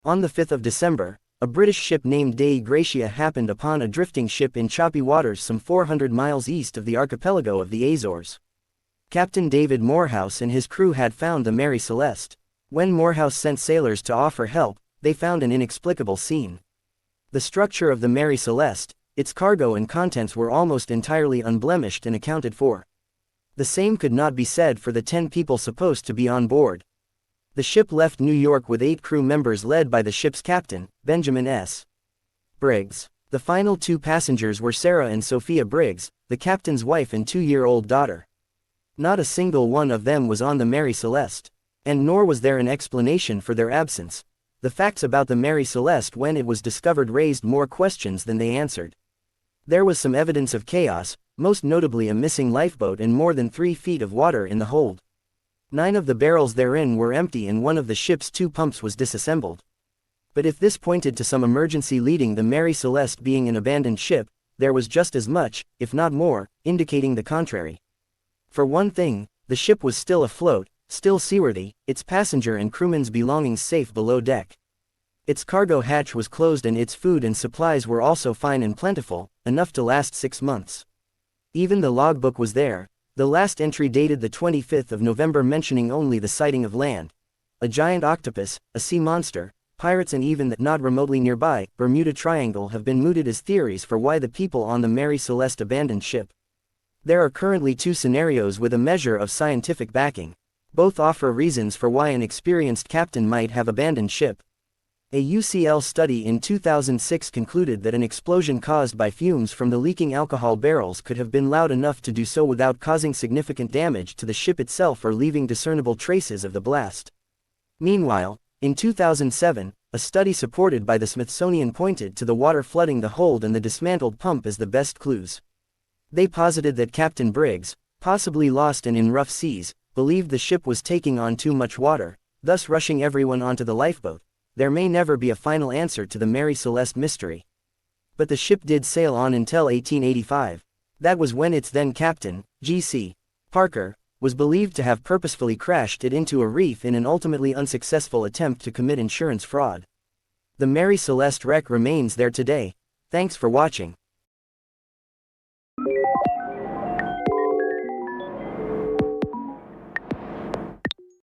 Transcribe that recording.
On the 5th of December, a British ship named Dei Gratia happened upon a drifting ship in choppy waters some 400 miles east of the archipelago of the Azores. Captain David Morehouse and his crew had found the Mary Celeste. When Morehouse sent sailors to offer help, they found an inexplicable scene. The structure of the Mary Celeste, its cargo and contents were almost entirely unblemished and accounted for. The same could not be said for the 10 people supposed to be on board. The ship left New York with 8 crew members led by the ship's captain, Benjamin S. Briggs. The final 2 passengers were Sarah and Sophia Briggs, the captain's wife and 2-year-old daughter. Not a single one of them was on the Mary Celeste. And nor was there an explanation for their absence. The facts about the Mary Celeste when it was discovered raised more questions than they answered. There was some evidence of chaos, most notably a missing lifeboat and more than 3 feet of water in the hold. 9 of the barrels therein were empty and one of the ship's 2 pumps was disassembled. But if this pointed to some emergency leading the Mary Celeste being an abandoned ship, there was just as much, if not more, indicating the contrary. For one thing, the ship was still afloat, still seaworthy, its passenger and crewmen's belongings safe below deck. Its cargo hatch was closed and its food and supplies were also fine and plentiful, enough to last 6 months. Even the logbook was there, the last entry dated the 25th of November mentioning only the sighting of land. A giant octopus, a sea monster, pirates and even that not remotely nearby, Bermuda Triangle have been mooted as theories for why the people on the Mary Celeste abandoned ship. There are currently 2 scenarios with a measure of scientific backing. Both offer reasons for why an experienced captain might have abandoned ship. A UCL study in 2006 concluded that an explosion caused by fumes from the leaking alcohol barrels could have been loud enough to do so without causing significant damage to the ship itself or leaving discernible traces of the blast. Meanwhile, in 2007, a study supported by the Smithsonian pointed to the water flooding the hold and the dismantled pump as the best clues. They posited that Captain Briggs, possibly lost and in rough seas, believed the ship was taking on too much water, thus rushing everyone onto the lifeboat. There may never be a final answer to the Mary Celeste mystery. But the ship did sail on until 1885. That was when its then captain, G.C. Parker, was believed to have purposefully crashed it into a reef in an ultimately unsuccessful attempt to commit insurance fraud. The Mary Celeste wreck remains there today. Thanks for watching.